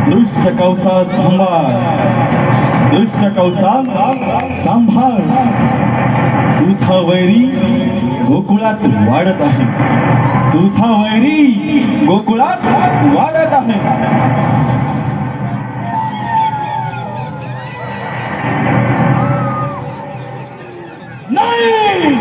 दृष्ट कौसा सांभाळ, दृष्ट कौसा सांभाळ. तुझा वैरी गोकुळात वाढत आहे, तुझा वैरी गोकुळात वाढत आहे. नाही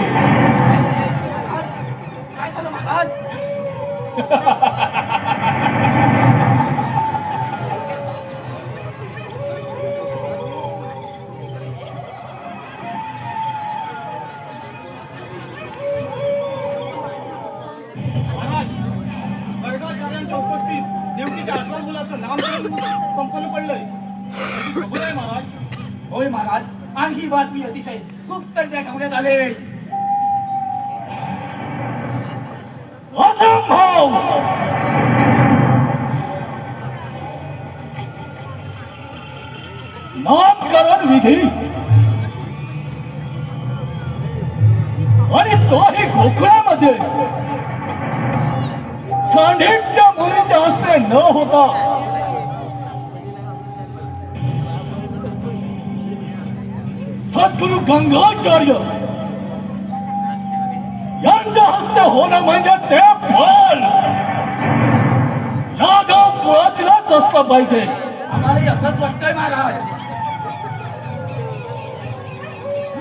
संपन्न पडलंय. महाराज होय महाराज, आणि ही बातमी अतिशय गुप्तरित्या ठेवण्यात आले. असंभव. नामकरण विधी आणि तोही गोकुळामध्ये सांडित्य मुलीच्या हस्ते न होता सद्गुरु गंगाचार्य यांच्या हस्ते होणं म्हणजे ते फळ यादव कुळातीलच असलं पाहिजे. आम्हाला असंच वाटतंय महाराज.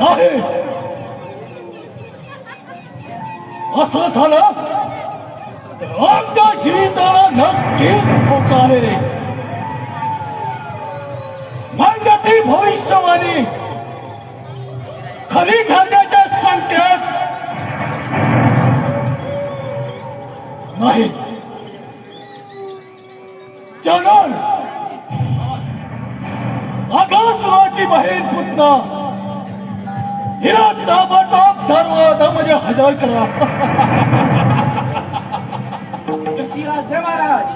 नाही, असं झालं तर आमच्या जीविताला नक्कीच धोका आहे. म्हणजे ती भविष्यवाणी खरी ठरण्याचे संकेत नाही. जनन आकाशवाची बहीण पुतना हिला ताबडतोब धर्मामध्ये हजर करा. दे महाराज.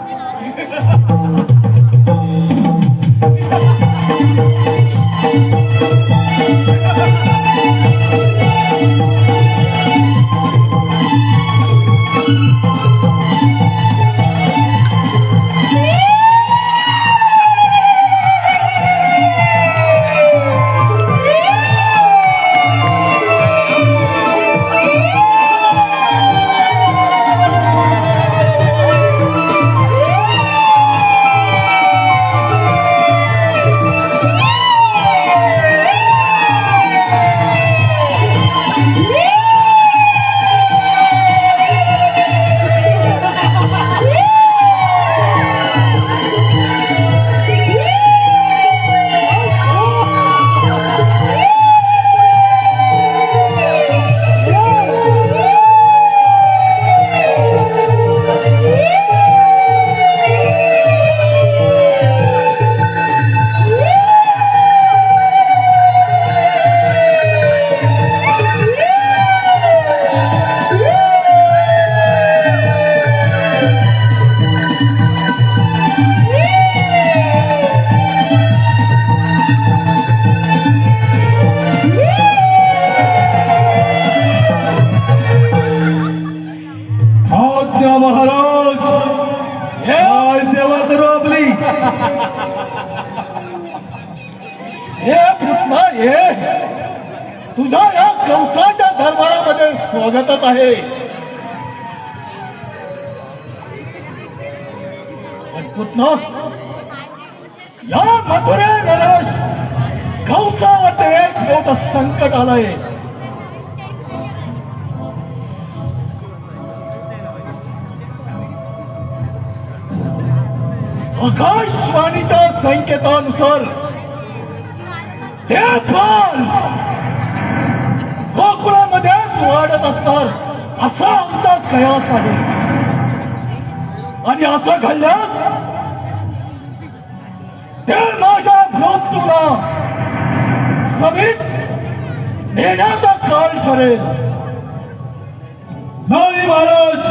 हे पुतना ये, तुझ्या या कंसाच्या दरबारामध्ये स्वागतच आहे. पण पुतना, या मथुरे नरेश कंसावरती एक मोठं संकट आलंय. आकाशवाणीच्या संकेतानुसार ते पण गोकुळामध्येच वाढत असणार असा आमचा कयास आहे. आणि असं घडल्यास ते माझ्या मृत्यूला समित नेण्याचा काळ ठरेल. नाही महाराज,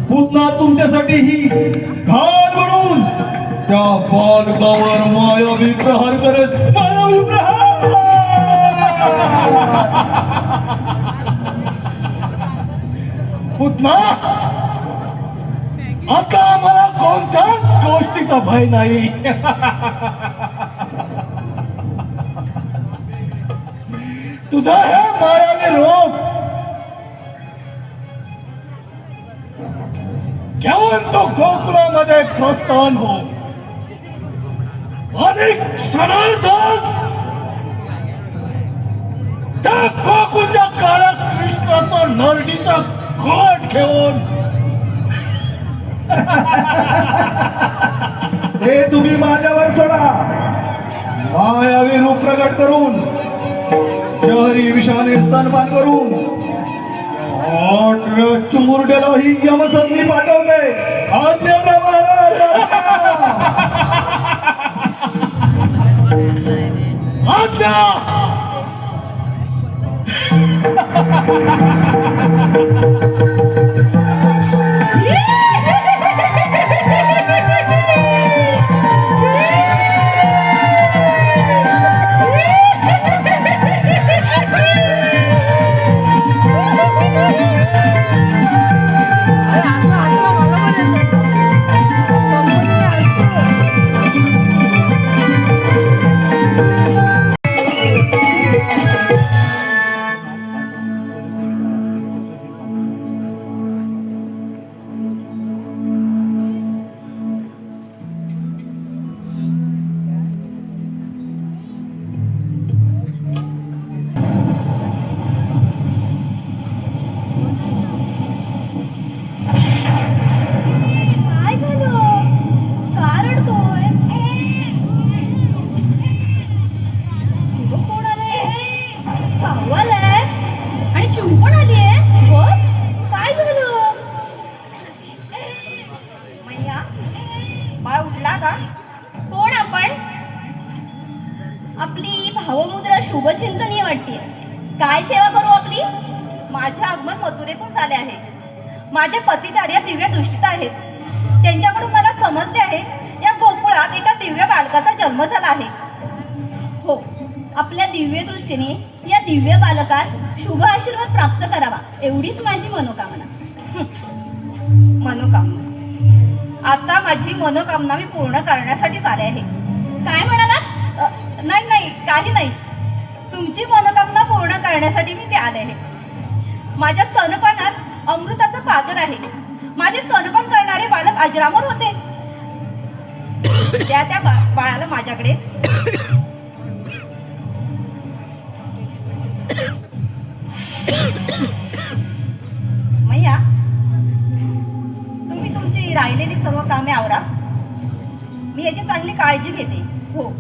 पुतना तुमच्यासाठी ही घाल म्हणून त्या बालकावर मायावी प्रहार करत मायावी प्रहार. पुतना, आता आम्हाला कोणत्याच गोष्टीचा भय नाही. तुझा हे मायावी रूप घेऊन तो गोकुळामध्ये प्रस्थान हो आणि क्षणार्धात त्या गोकुळच्या काळा कृष्णाचा नरडीचा खोट घेऊन हे तुम्ही माझ्यावर सोडा. मायावी रूप प्रगट करून शहरी विषाने स्तनपान करून चुंबुरड्याला ही यमसंधी पाठवते. आज्ञा द्या महाराज, आज्ञा. काय झालं? का रडतोय? कोण आलंय? भाऊ आलाय आणि शिव पण आलीये. हो, काय झालं? मैया, बाळ उठला का? कोण आपण? आपली भावमुद्रा शुभचिंतनीय वाटते. काय सेवा करू आपली? माझे आगमन मथुरेतून झाले आहे. माझे पतिचार्य दिव्य दृष्टीत आहेत. त्यांच्याकडून मला समजते आहे या गोकुळात एका दिव्य बालकाचा जन्म झाला आहे. हो, आपल्या दिव्य दृष्टीने या दिव्य बालकास शुभ आशीर्वाद प्राप्त करावा एवढीच माझी मनोकामना. मनोकामना, आता माझी मनोकामना मी पूर्ण करण्यासाठीच आले आहे. काय म्हणालात? नाही नाही, काही नाही. तुमची मनोकामना पूर्ण करण्यासाठी मी ते आले आहे. माझ्या स्तनपानात अमृताचा पाजर आहे. माझे स्तनपान करणारे बालक अजरामर होते. त्या बाळाला माझ्याकडे मैया, तुम्ही तुमची राहिलेली सर्व कामे आवरा. मी याची चांगली काळजी घेते. हो,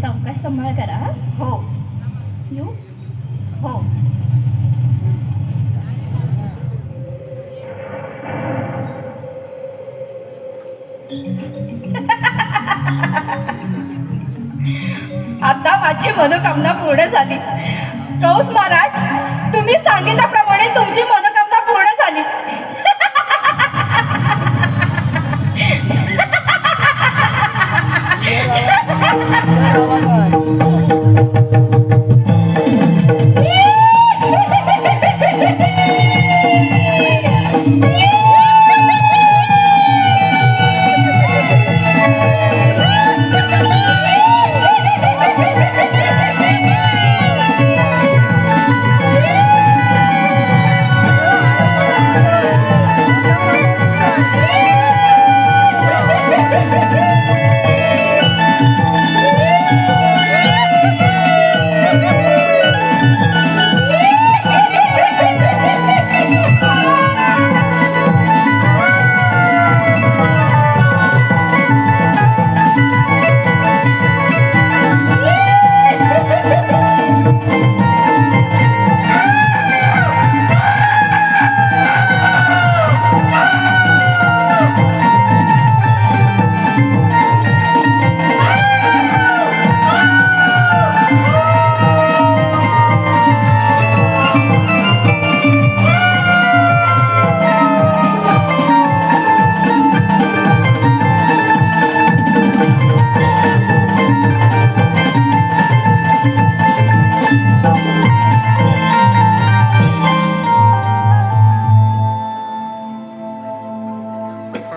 सावकाश सांभाळ करा. हो, येऊ. हो. आता माझी मनोकामना पूर्ण झाली. कौस महाराज, तुम्ही सांगितल्याप्रमाणे तुमची मनोकामना पूर्ण झाली.